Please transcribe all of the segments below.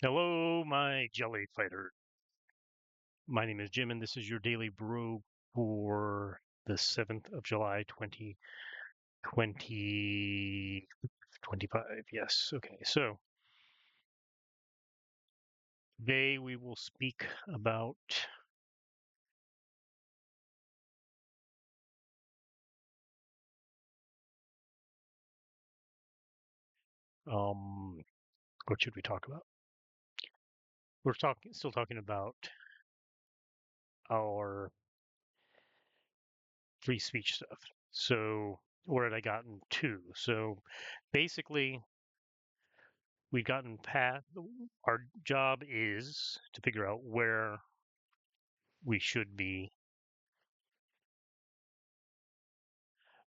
Hello, my jelly fighter. My name is Jim, and this is your daily brew for the 7th of July, 2025. Yes. Okay. So today we will speak about um, what should we talk about? Still talking about our free speech stuff. So where had I gotten to? So basically, we've gotten past. Our job is to figure out where we should be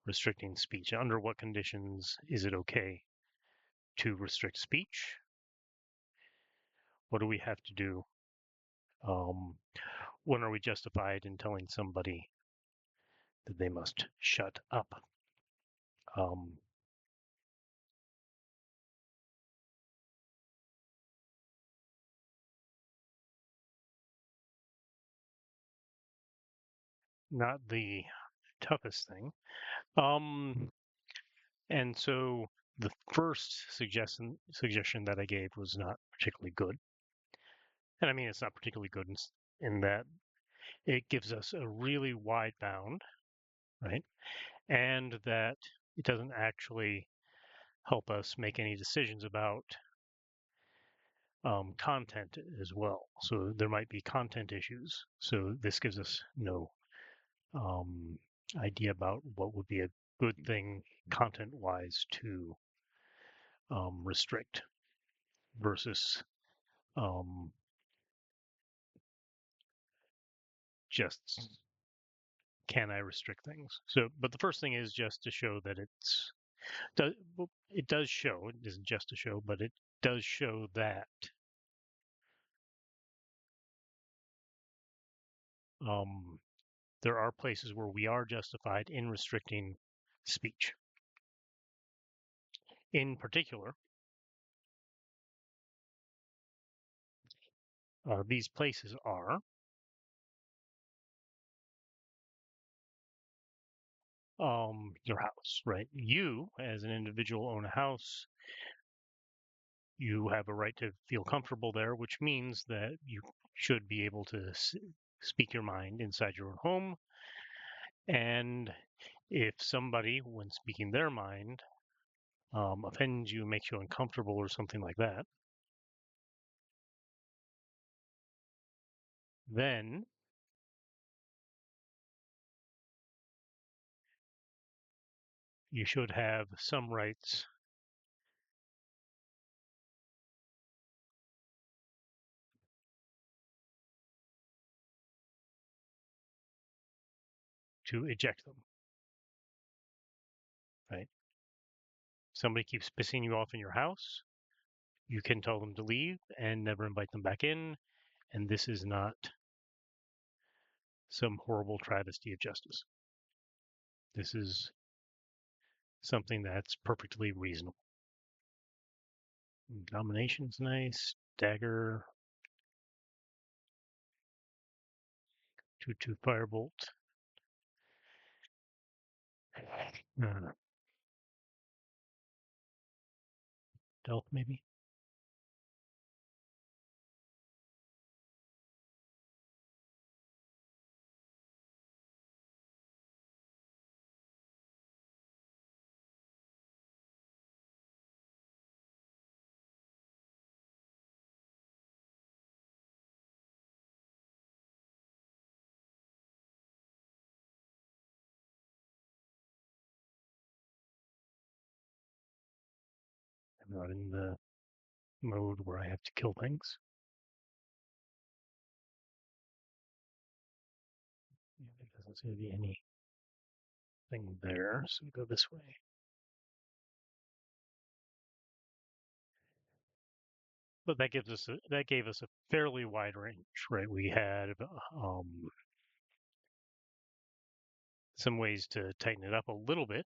restricting speech. Under what conditions is it okay to restrict speech? What do we have to do? Um, when are we justified in telling somebody that they must shut up? Um, Not the toughest thing. Um, and so the first suggestion that I gave was not particularly good. And I mean, it's not particularly good in that it gives us a really wide bound, right? And that it doesn't actually help us make any decisions about content as well. So there might be content issues. So this gives us no um, idea about what would be a good thing content wise to restrict versus um, just can I restrict things. So, but the first thing is just to show that it does show, it isn't just a show, but it does show that um, there are places where we are justified in restricting speech. In particular, these places are your house, right? You, as an individual, own a house. You have a right to feel comfortable there, which means that you should be able to speak your mind inside your own home. And if somebody, when speaking their mind, offends you, makes you uncomfortable, or something like that, then you should have some rights to eject them, right? Somebody keeps pissing you off in your house, you can tell them to leave and never invite them back in. And this is not some horrible travesty of justice. This is something that's perfectly reasonable. Domination's nice. Dagger, 2/2 firebolt. Uh, Stealth, maybe. I'm not in the mode where I have to kill things. There doesn't seem to be anything there, so we go this way. But that gave us a fairly wide range, right? We had um, some ways to tighten it up a little bit,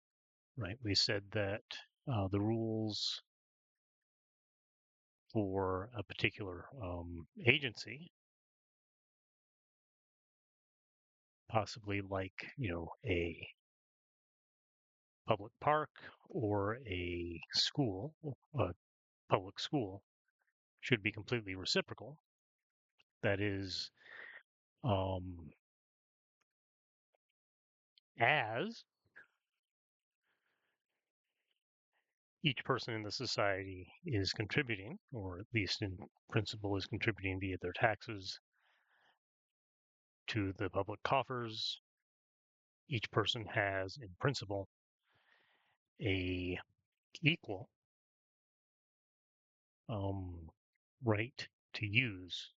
right? We said that the rules for a particular agency, possibly like, a public park or a school, a public school, should be completely reciprocal. That is, um, as each person in the society is contributing, or at least in principle is contributing via their taxes to the public coffers, each person has, in principle, a equal um, right to use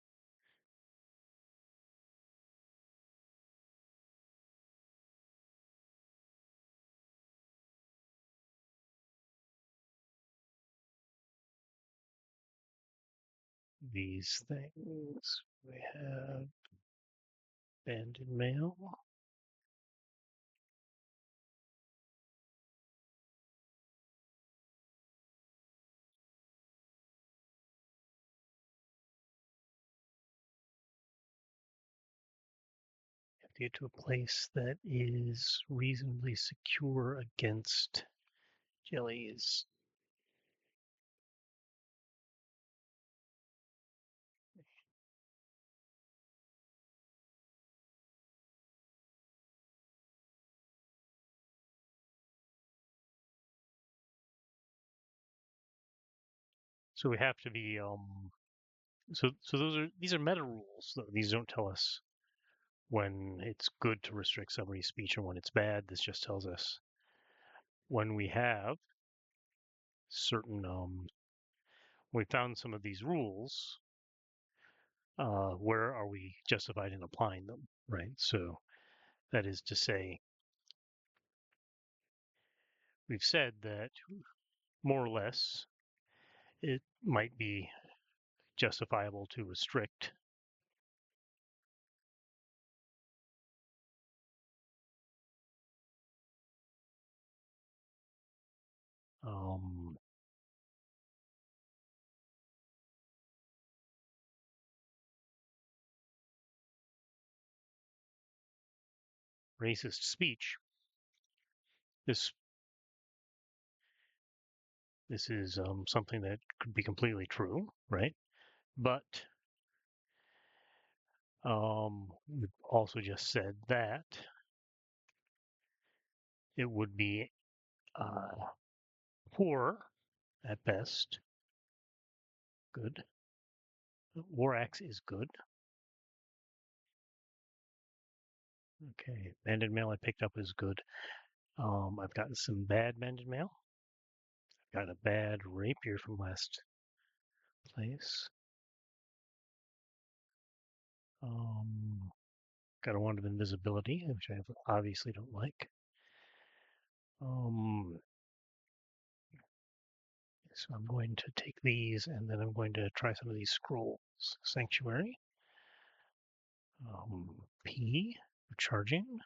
these things. We have abandoned mail. Have to get to a place that is reasonably secure against jellies. So we have to be so these are meta rules. These don't tell us when it's good to restrict somebody's speech and when it's bad. This just tells us when we have certain we found some of these rules, where are we justified in applying them, right? So that is to say, we've said that more or less it might be justifiable to restrict um, racist speech. This this is something that could be completely true, right? But we've also just said that it would be poor at best. Good. War-X is good. Okay, banded mail I picked up is good. I've gotten some bad banded mail. Got a bad rapier from last place. Um, got a wand of invisibility, which I obviously don't like. So I'm going to take these and then I'm going to try some of these scrolls. Sanctuary. P, charging.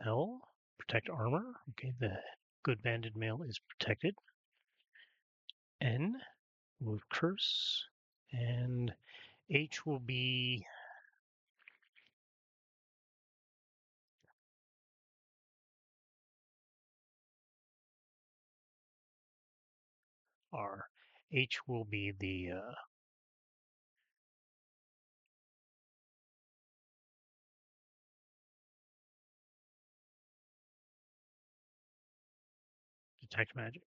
L, protect armor. Okay, the good banded mail is protected. N, move curse. And H will be R. H will be the detect magic.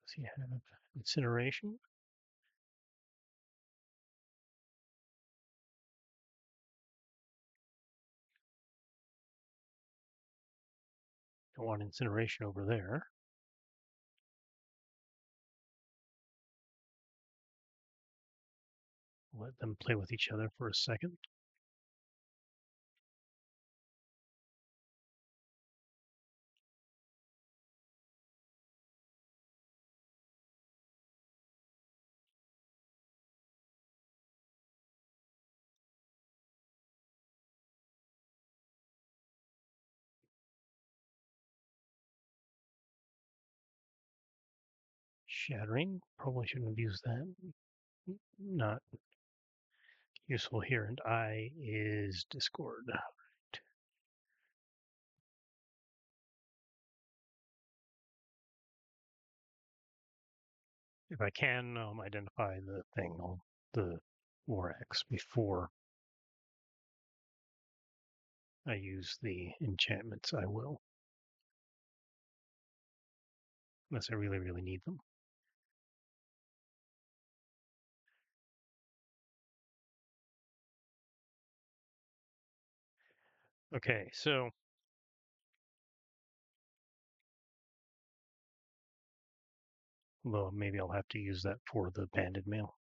Does he have incineration? Don't want incineration over there. Let them play with each other for a second. Shattering. Probably shouldn't have used that. Not useful here. And I is Discord. If I can identify the thing, the Vorax, before I use the enchantments, I will. Unless I really, really need them. Okay, so well, maybe I'll have to use that for the banded mail.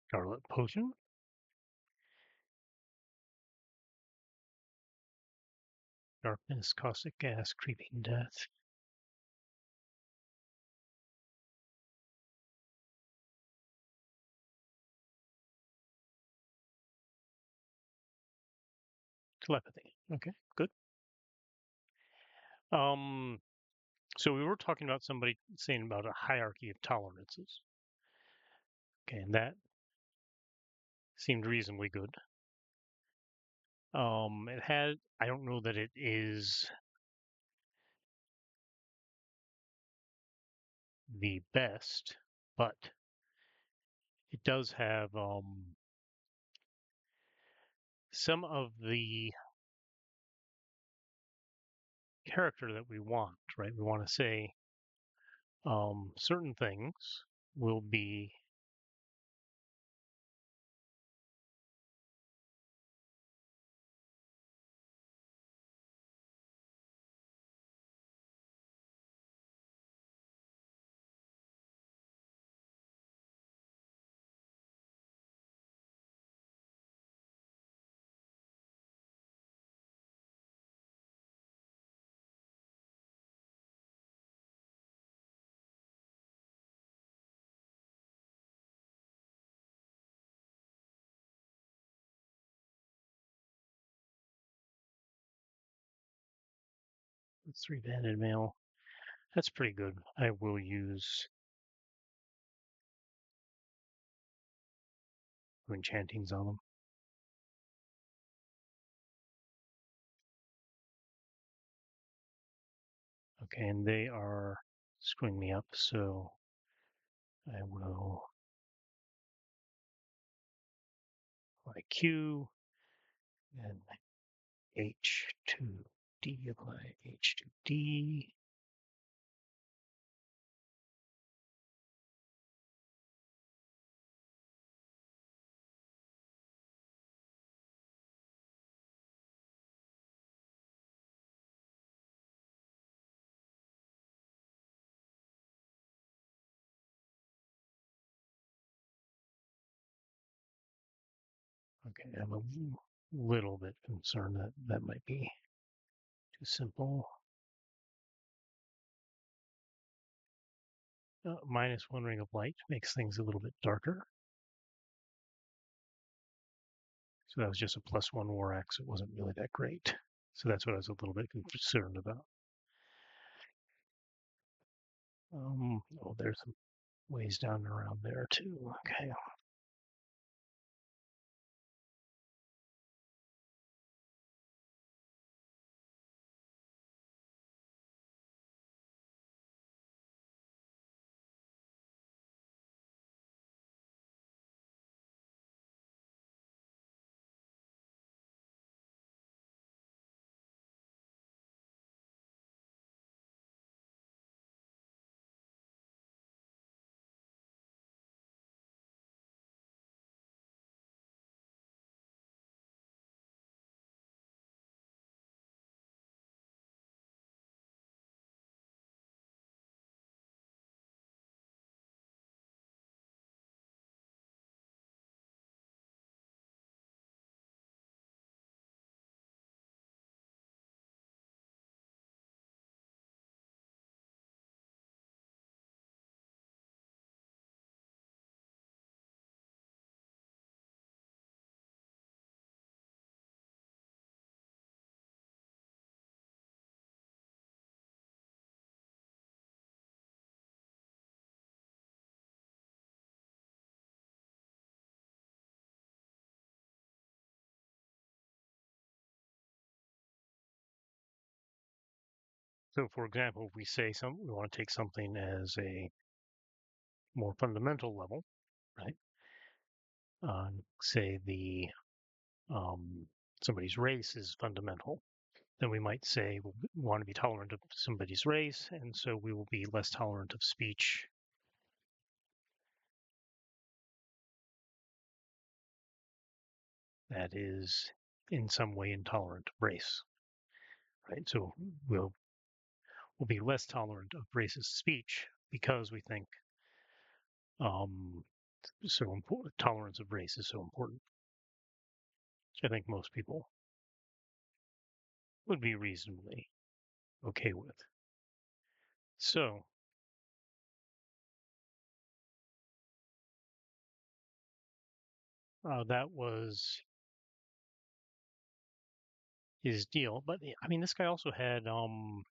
Scarlet Potion. Darkness, Caustic Gas, Creeping Death. Telepathy. Okay, good. So we were talking about somebody saying about a hierarchy of tolerances. Okay, and that seemed reasonably good. It had, I don't know that it is the best, but it does have some of the character that we want, right? We want to say certain things will be three banded mail. That's pretty good. I will use enchantings on them. Okay, and they are screwing me up, so I will apply Q and H2D, apply H2D. Okay, I'm a little bit concerned that that might be too simple. -1 ring of light makes things a little bit darker. So that was just a +1 Warax. It wasn't really that great. So that's what I was a little bit concerned about. Oh, there's some ways down and around there too. Okay. So, for example, if we say we want to take something as a more fundamental level, right? Say um, somebody's race is fundamental, then we might say we want to be tolerant of somebody's race, and so we will be less tolerant of speech that is in some way intolerant of race, right? So we'll be less tolerant of racist speech because we think um, tolerance of race is so important, which I think most people would be reasonably okay with. So that was his deal. But I mean, this guy also had some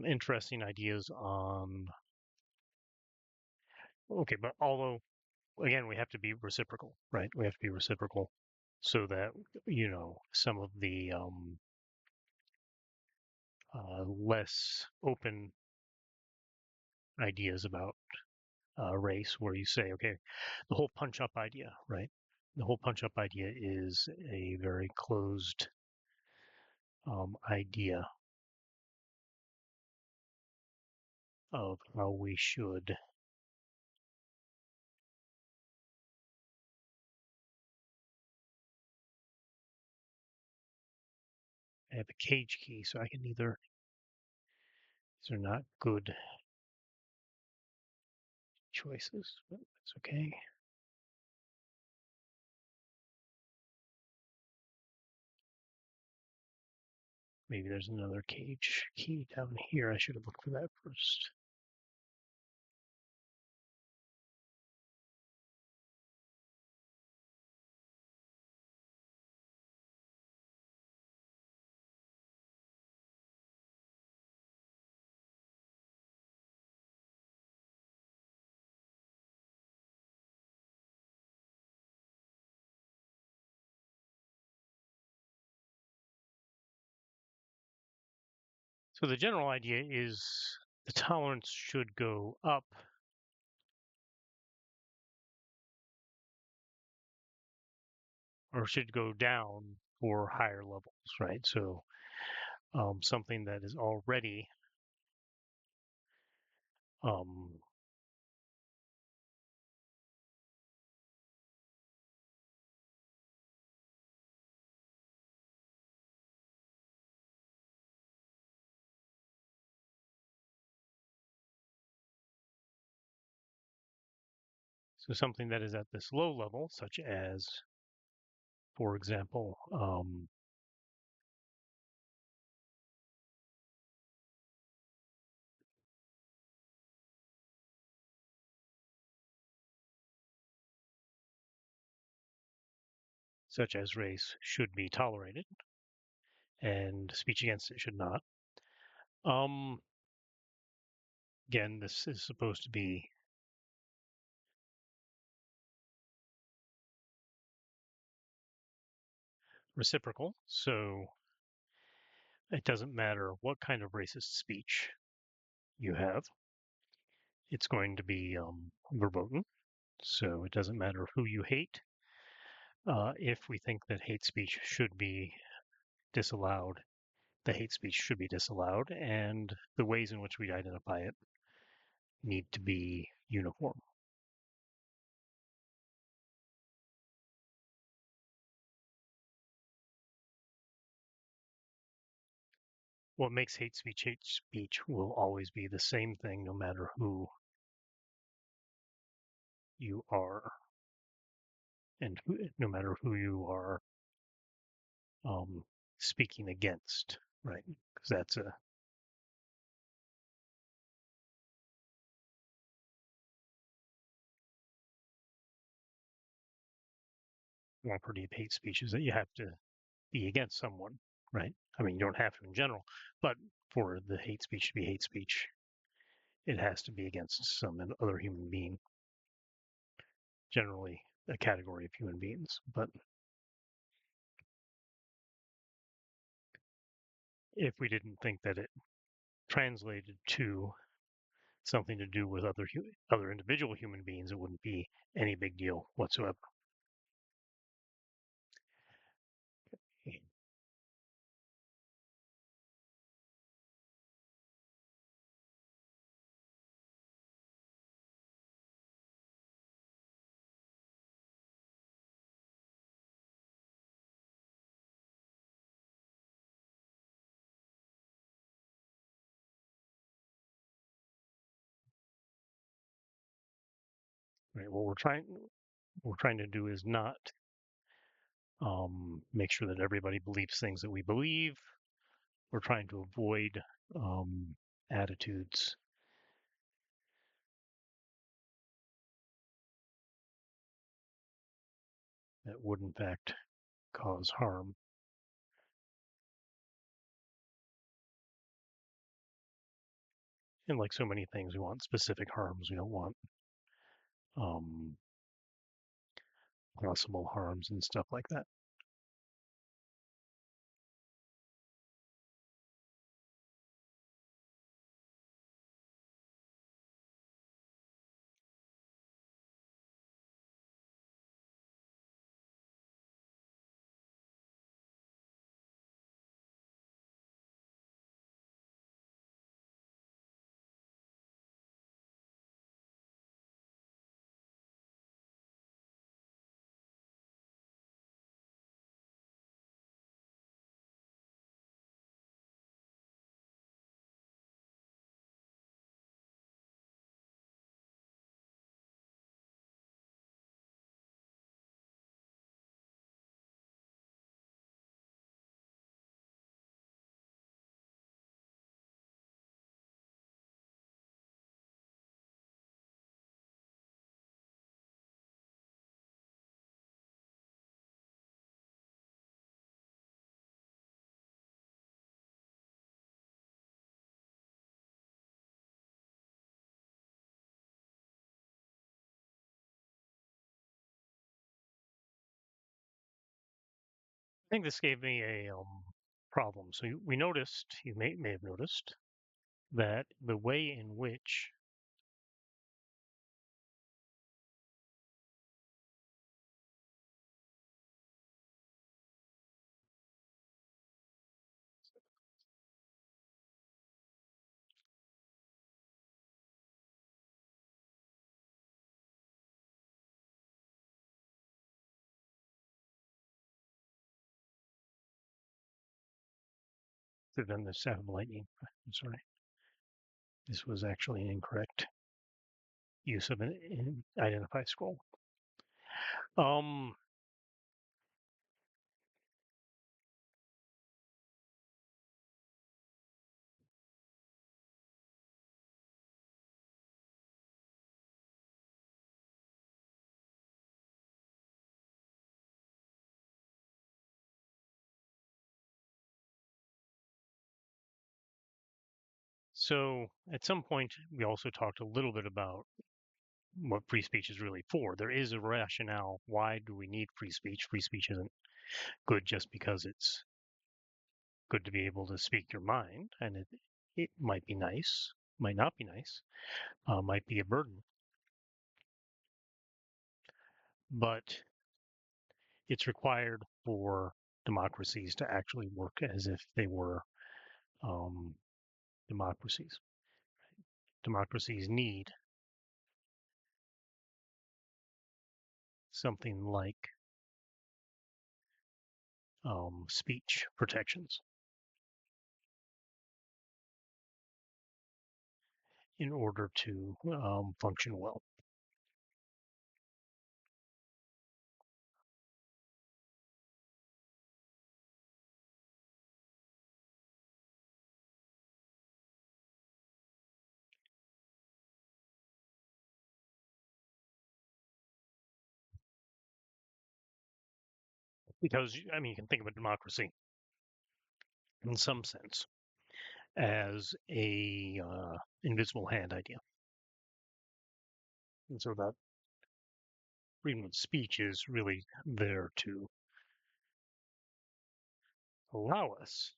interesting ideas on. Okay, but although again, we have to be reciprocal, right? We have to be reciprocal so that some of the less open ideas about race, where you say, okay, the whole punch up idea, right? The whole punch up idea is a very closed idea of how we should. I have a cage key, so I can either. These are not good choices, but that's okay. Maybe there's another cage key down here. I should have looked for that first. So the general idea is the tolerance should go up or should go down for higher levels, right? So something that is already um, so something that is at this low level, such as, for example, such as race should be tolerated and speech against it should not. Um, Again, this is supposed to be reciprocal, so it doesn't matter what kind of racist speech you have, it's going to be verboten. So it doesn't matter who you hate. If we think that hate speech should be disallowed, the hate speech should be disallowed, and the ways in which we identify it need to be uniform. What makes hate speech will always be the same thing no matter who you are and no matter who you are um, speaking against, right? Because that's a property of hate speech is that you have to be against someone, right? I mean, you don't have to in general, but for the hate speech to be hate speech, it has to be against some other human being, generally a category of human beings. But if we didn't think that it translated to something to do with other individual human beings, it wouldn't be any big deal whatsoever. Right? What we're trying to do is not make sure that everybody believes things that we believe. We're trying to avoid attitudes that would, in fact, cause harm. And like so many things, we want specific harms. We don't want um, possible harms and stuff like that. I think this gave me a problem. So we noticed, you may have noticed, that the way in which than the sound of lightning. I'm sorry, this was actually an incorrect use of an identify scroll. Um, so at some point, we also talked a little bit about what free speech is really for. There is a rationale. Why do we need free speech? Free speech isn't good just because it's good to be able to speak your mind, and it might be nice, might not be nice, might be a burden, but it's required for democracies to actually work as if they were um, democracies. Democracies need something like speech protections in order to function well. Because, I mean, you can think of a democracy in some sense as a invisible hand idea. And so that freedom of speech is really there to allow us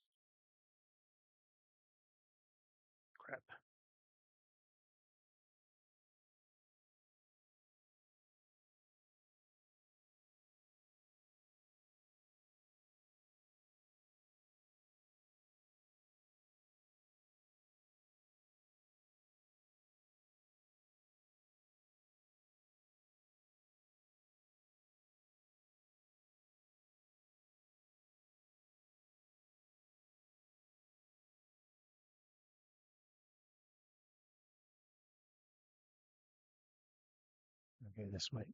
Okay, this might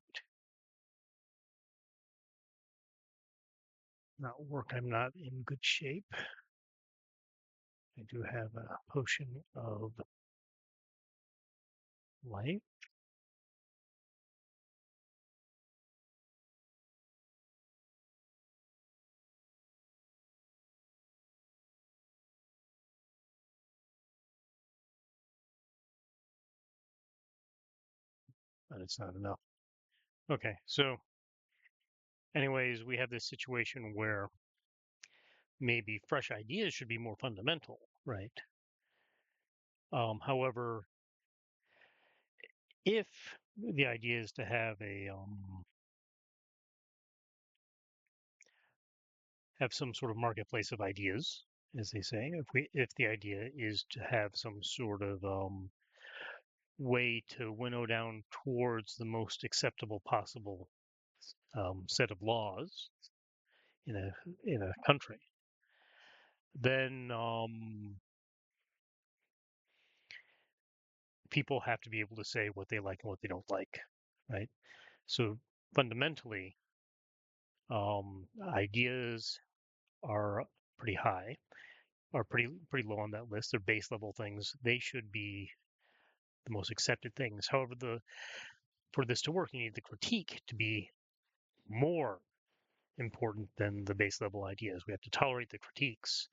not work. I'm not in good shape. I do have a potion of life. But it's not enough. Okay, so anyways, we have this situation where maybe fresh ideas should be more fundamental, right? However, if the idea is to have some sort of marketplace of ideas, as they say, if the idea is to have some sort of way to winnow down towards the most acceptable possible set of laws in a country, then people have to be able to say what they like and what they don't like, right? So fundamentally, ideas are pretty high, are pretty low on that list. They're base level things. They should be the most accepted things. However, the for this to work, you need the critique to be more important than the base level ideas. We have to tolerate the critiques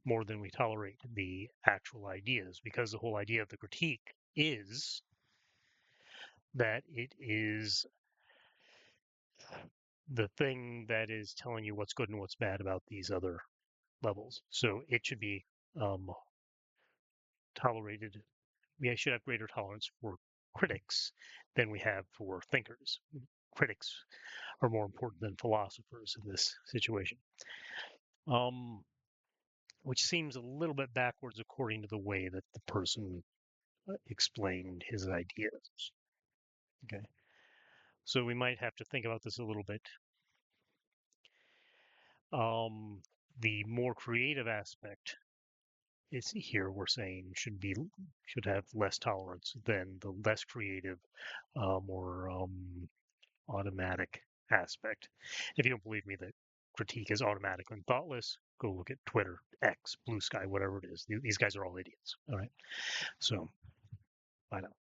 more than we tolerate the actual ideas, because the whole idea of the critique is that it is the thing that is telling you what's good and what's bad about these other levels. So it should be tolerated. We should have greater tolerance for critics than we have for thinkers. Critics are more important than philosophers in this situation, which seems a little bit backwards according to the way that the person explained his ideas. Okay, so we might have to think about this a little bit. The more creative aspect is here we're saying should have less tolerance than the less creative, more automatic aspect. If you don't believe me that critique is automatic and thoughtless, go look at Twitter, X, Blue Sky, whatever it is. These guys are all idiots. All right. So, bye now.